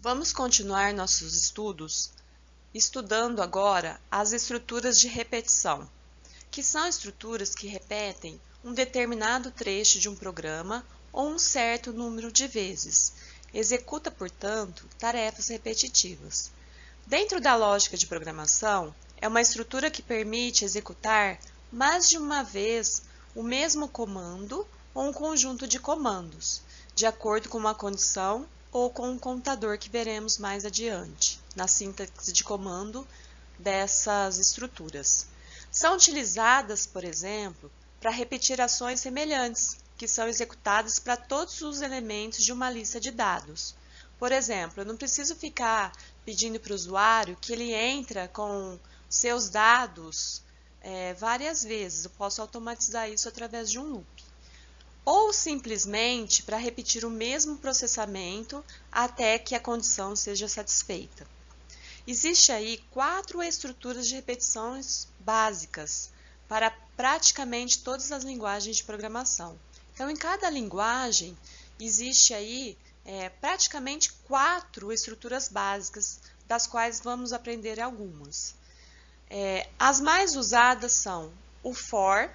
Vamos continuar nossos estudos estudando agora as estruturas de repetição, que são estruturas que repetem um determinado trecho de um programa ou um certo número de vezes. Executa, portanto, tarefas repetitivas. Dentro da lógica de programação, é uma estrutura que permite executar mais de uma vez o mesmo comando ou um conjunto de comandos, de acordo com uma condição ou com um contador que veremos mais adiante, na sintaxe de comando dessas estruturas. São utilizadas, por exemplo, para repetir ações semelhantes, que são executadas para todos os elementos de uma lista de dados. Por exemplo, eu não preciso ficar pedindo para o usuário que ele entre com seus dados várias vezes. Eu posso automatizar isso através de um loop. Ou simplesmente para repetir o mesmo processamento até que a condição seja satisfeita. Existem aí 4 estruturas de repetições básicas para praticamente todas as linguagens de programação. Então, em cada linguagem, existe aí praticamente 4 estruturas básicas, das quais vamos aprender algumas. As mais usadas são o for,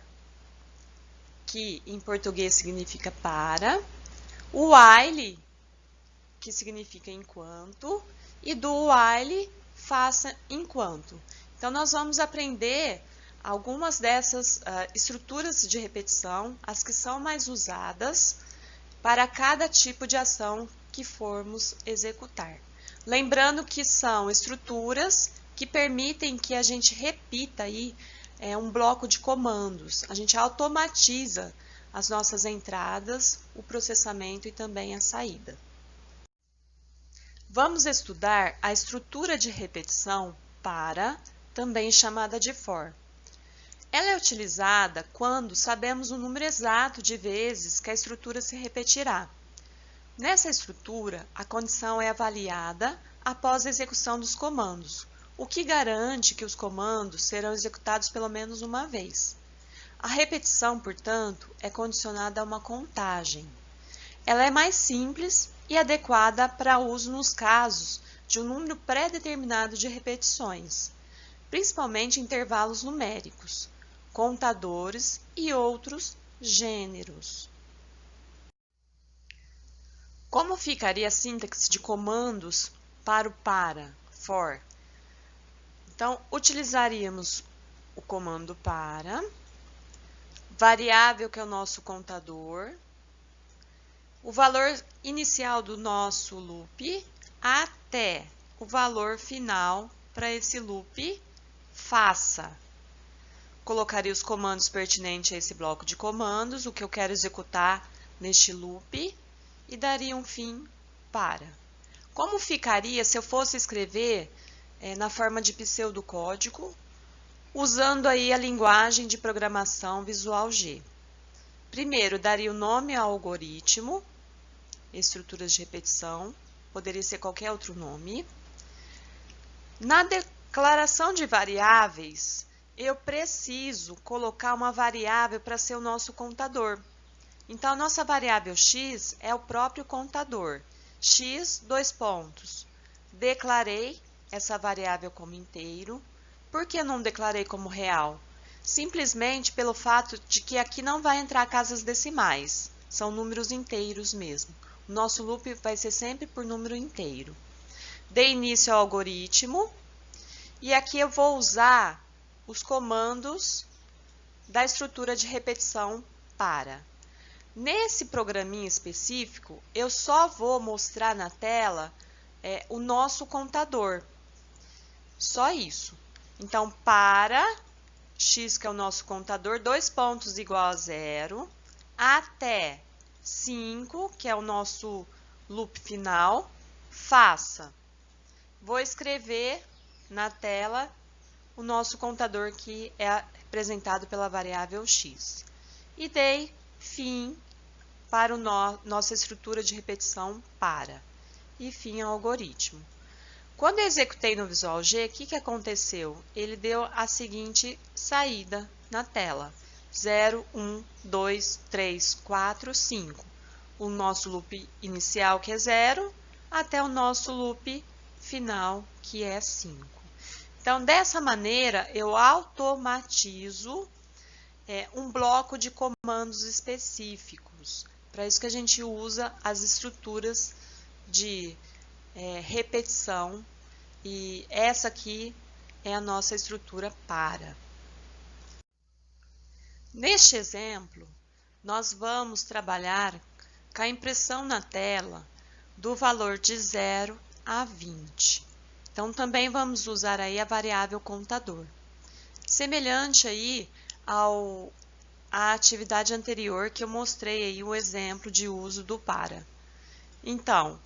que em português significa para, o while, que significa enquanto, e do while, faça enquanto. Então, nós vamos aprender algumas dessas estruturas de repetição, as que são mais usadas para cada tipo de ação que formos executar. Lembrando que são estruturas que permitem que a gente repita aí um bloco de comandos. A gente automatiza as nossas entradas, o processamento e também a saída. Vamos estudar a estrutura de repetição para, também chamada de for. Ela é utilizada quando sabemos o número exato de vezes que a estrutura se repetirá. Nessa estrutura, a condição é avaliada após a execução dos comandos, o que garante que os comandos serão executados pelo menos uma vez. A repetição, portanto, é condicionada a uma contagem. Ela é mais simples e adequada para uso nos casos de um número pré-determinado de repetições, principalmente intervalos numéricos, contadores e outros gêneros. Como ficaria a sintaxe de comandos para o para, for? Então, utilizaríamos o comando para, variável que é o nosso contador, o valor inicial do nosso loop até o valor final para esse loop, faça. Colocaria os comandos pertinentes a esse bloco de comandos, o que eu quero executar neste loop, e daria um fim para. Como ficaria se eu fosse escrever na forma de pseudocódigo, usando aí a linguagem de programação Visual G? Primeiro, daria o nome ao algoritmo, estruturas de repetição, poderia ser qualquer outro nome. Na declaração de variáveis, eu preciso colocar uma variável para ser o nosso contador. Então, a nossa variável x é o próprio contador. X, 2 pontos. Declarei essa variável como inteiro. Por que não declarei como real? Simplesmente pelo fato de que aqui não vai entrar casas decimais. São números inteiros mesmo. O nosso loop vai ser sempre por número inteiro. Dei início ao algoritmo. E aqui eu vou usar os comandos da estrutura de repetição para. Nesse programinha específico, eu só vou mostrar na tela o nosso contador. Só isso. Então, para x, que é o nosso contador, 2 pontos igual a 0, até 5, que é o nosso loop final, faça. Vou escrever na tela o nosso contador, que é representado pela variável x. E dei fim para nossa estrutura de repetição para. E fim ao algoritmo. Quando eu executei no Visual G, o que aconteceu? Ele deu a seguinte saída na tela. 0, 1, 2, 3, 4, 5. O nosso loop inicial, que é 0, até o nosso loop final, que é 5. Então, dessa maneira, eu automatizo um bloco de comandos específicos. Para isso que a gente usa as estruturas de repetição, e essa aqui é a nossa estrutura para. Neste exemplo, nós vamos trabalhar com a impressão na tela do valor de 0 a 20. Então, também vamos usar aí a variável contador. Semelhante aí à atividade anterior que eu mostrei aí o exemplo de uso do para. Então,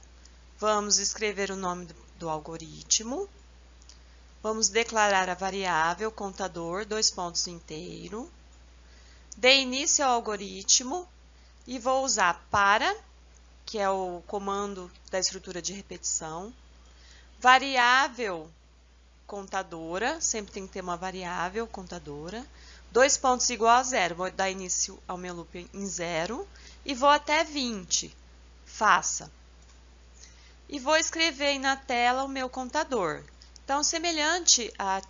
vamos escrever o nome do algoritmo, vamos declarar a variável contador, dois pontos inteiro, dei início ao algoritmo e vou usar para, que é o comando da estrutura de repetição, variável contadora, sempre tem que ter uma variável contadora, dois pontos igual a 0, vou dar início ao meu loop em 0 e vou até 20, faça. E vou escrever aí na tela o meu contador. Então, semelhante à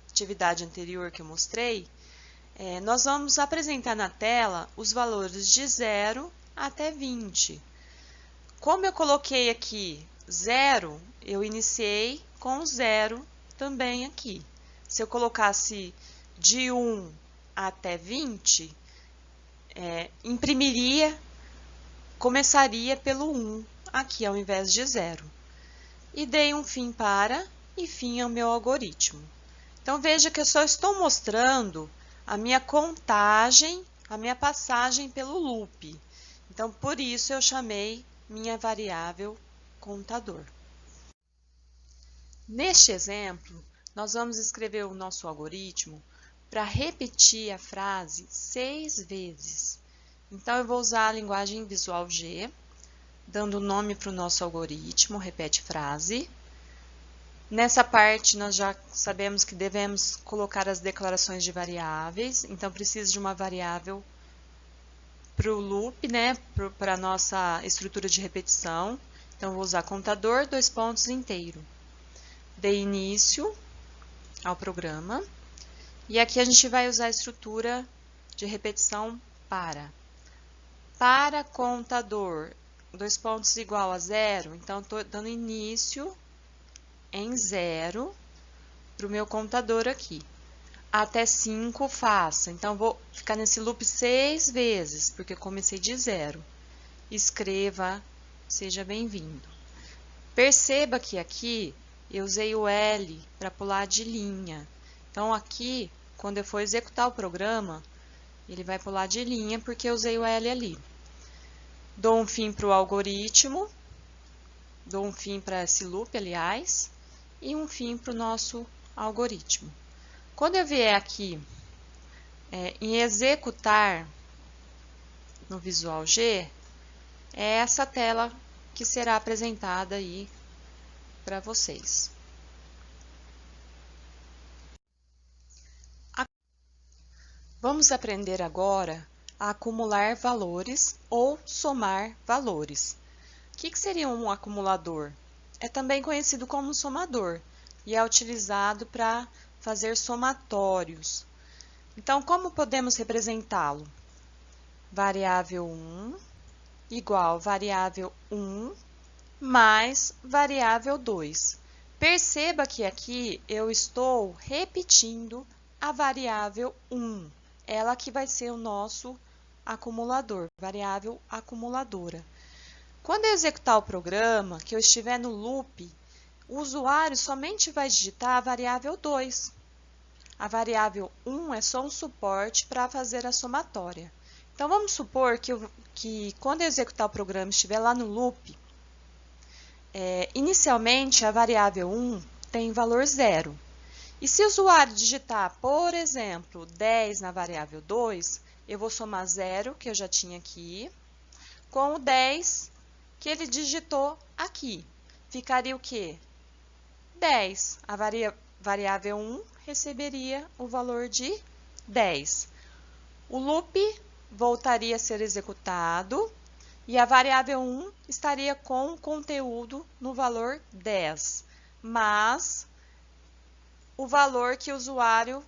atividade anterior que eu mostrei, nós vamos apresentar na tela os valores de 0 até 20. Como eu coloquei aqui 0, eu iniciei com 0 também aqui. Se eu colocasse de 1 até 20, começaria pelo 1 aqui ao invés de 0. E dei um fim para e fim ao meu algoritmo. Então, veja que eu só estou mostrando a minha contagem, a minha passagem pelo loop. Então, por isso eu chamei minha variável contador. Neste exemplo, nós vamos escrever o nosso algoritmo para repetir a frase 6 vezes. Então, eu vou usar a linguagem Visual G, dando nome para o nosso algoritmo, repete frase. Nessa parte, nós já sabemos que devemos colocar as declarações de variáveis, então preciso de uma variável para o loop, né, para a nossa estrutura de repetição. Então, vou usar contador, dois pontos inteiro. Dei início ao programa. E aqui a gente vai usar a estrutura de repetição para. Para contador, dois pontos igual a 0, então estou dando início em 0 para o meu contador aqui. Até 5 faça. Então, vou ficar nesse loop 6 vezes, porque comecei de 0. Escreva, seja bem-vindo. Perceba que aqui eu usei o L para pular de linha. Então, aqui, quando eu for executar o programa, ele vai pular de linha porque eu usei o L ali. Dou um fim para o algoritmo, dou um fim para esse loop, aliás, e um fim para o nosso algoritmo. Quando eu vier aqui em executar no Visual G, é essa tela que será apresentada aí para vocês. Vamos aprender agora a acumular valores ou somar valores. O que seria um acumulador? É também conhecido como somador e é utilizado para fazer somatórios. Então, como podemos representá-lo? Variável 1 igual variável 1 mais variável 2. Perceba que aqui eu estou repetindo a variável 1. Ela que vai ser o nosso acumulador, variável acumuladora. Quando eu executar o programa, que eu estiver no loop, o usuário somente vai digitar a variável 2. A variável 1 é só um suporte para fazer a somatória. Então, vamos supor que quando eu executar o programa estiver lá no loop, inicialmente a variável 1 tem valor 0. E se o usuário digitar, por exemplo, 10 na variável 2, eu vou somar 0, que eu já tinha aqui, com o 10 que ele digitou aqui. Ficaria o quê? 10. A variável 1 receberia o valor de 10. O loop voltaria a ser executado E a variável 1 estaria com o conteúdo no valor 10, mas o valor que o usuário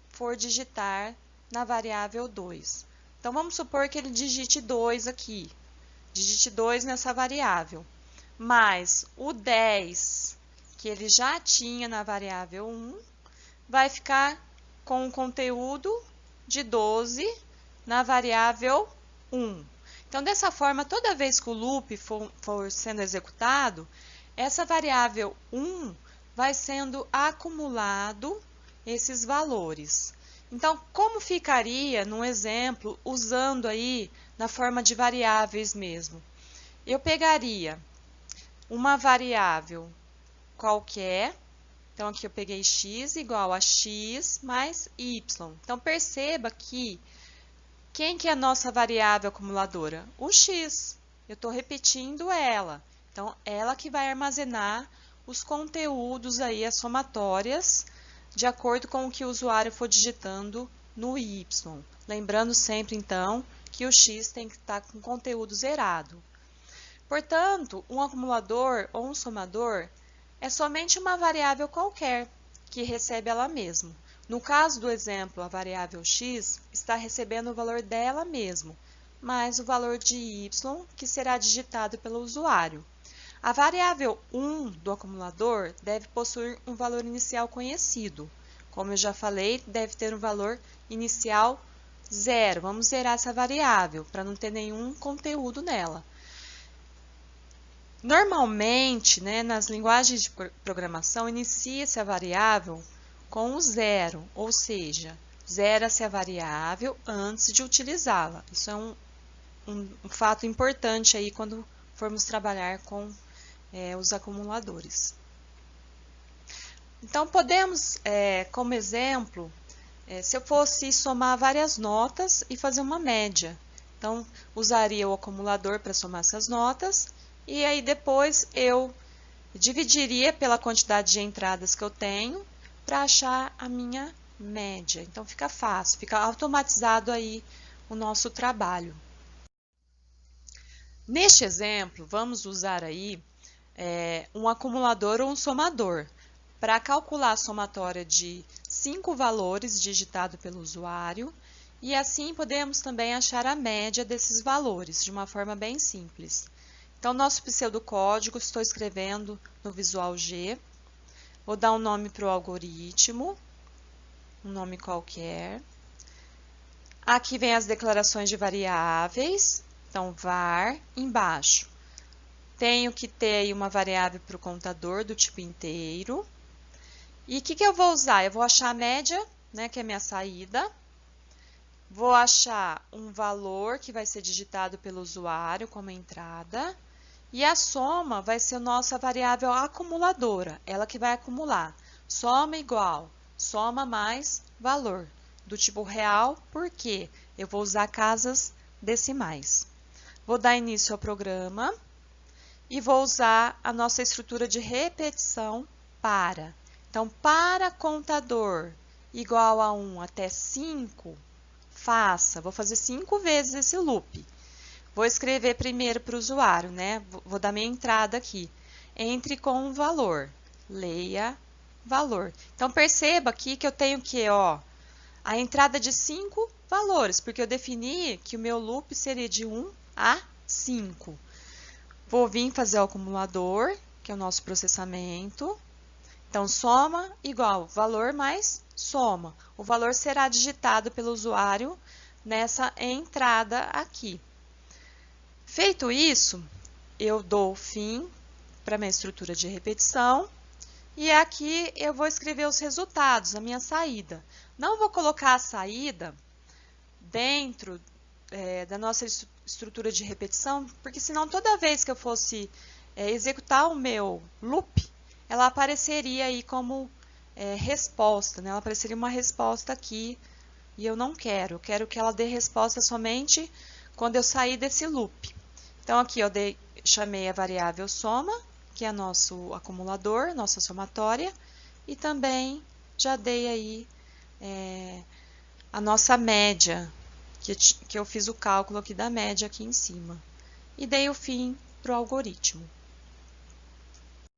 for digitar na variável 2. Então, vamos supor que ele digite 2 aqui. Digite 2 nessa variável. Mas o 10 que ele já tinha na variável 1 vai ficar com o conteúdo de 12 na variável 1. Então, dessa forma, toda vez que o loop for sendo executado, essa variável 1 vai sendo acumulado esses valores. Então, como ficaria num exemplo, usando aí na forma de variáveis mesmo? Eu pegaria uma variável qualquer, então aqui eu peguei x igual a x mais y. Então, perceba que quem que é a nossa variável acumuladora? O x. Eu estou repetindo ela. Então, ela que vai armazenar os conteúdos aí, as somatórias, de acordo com o que o usuário for digitando no y. Lembrando sempre, então, que o x tem que estar com conteúdo zerado. Portanto, um acumulador ou um somador é somente uma variável qualquer que recebe ela mesma. No caso do exemplo, a variável x está recebendo o valor dela mesmo, mais o valor de y que será digitado pelo usuário. A variável 1 do acumulador deve possuir um valor inicial conhecido. Como eu já falei, deve ter um valor inicial 0. Vamos zerar essa variável para não ter nenhum conteúdo nela. Normalmente, nas linguagens de programação, inicia-se a variável com o 0, ou seja, zera-se a variável antes de utilizá-la. Isso é um fato importante aí quando formos trabalhar com os acumuladores. Então, podemos, como exemplo, se eu fosse somar várias notas e fazer uma média. Então, usaria o acumulador para somar essas notas e aí depois eu dividiria pela quantidade de entradas que eu tenho para achar a minha média. Então, fica fácil, fica automatizado aí o nosso trabalho. Neste exemplo, vamos usar aí um acumulador ou um somador para calcular a somatória de 5 valores digitado pelo usuário e assim podemos também achar a média desses valores de uma forma bem simples. Então, nosso pseudocódigo estou escrevendo no Visual G. Vou dar um nome para o algoritmo, um nome qualquer. Aqui vem as declarações de variáveis, então var, embaixo. Tenho que ter aí uma variável para o contador do tipo inteiro. E o que eu vou usar? Eu vou achar a média, que é a minha saída. Vou achar um valor que vai ser digitado pelo usuário como entrada. E a soma vai ser a nossa variável acumuladora, ela que vai acumular. Soma igual, soma mais valor, do tipo real, porque eu vou usar casas decimais. Vou dar início ao programa e vou usar a nossa estrutura de repetição para. Então, para contador igual a 1 até 5, vou fazer 5 vezes esse loop. Vou escrever primeiro para o usuário, Vou dar minha entrada aqui. Entre com um valor. Leia valor. Então, perceba aqui que eu tenho que, a entrada de 5 valores, porque eu defini que o meu loop seria de 1 a 5. Vou vir fazer o acumulador, que é o nosso processamento. Então, soma igual valor mais soma. O valor será digitado pelo usuário nessa entrada aqui. Feito isso, eu dou fim para minha estrutura de repetição e aqui eu vou escrever os resultados, a minha saída. Não vou colocar a saída dentro da nossa estrutura de repetição, porque senão toda vez que eu fosse executar o meu loop, ela apareceria aí como resposta, Ela apareceria uma resposta aqui e eu não quero. Eu quero que ela dê resposta somente quando eu sair desse loop. Então, aqui eu chamei a variável soma, que é nosso acumulador, nossa somatória, e também já dei aí a nossa média, que eu fiz o cálculo aqui da média aqui em cima. e dei o fim para o algoritmo.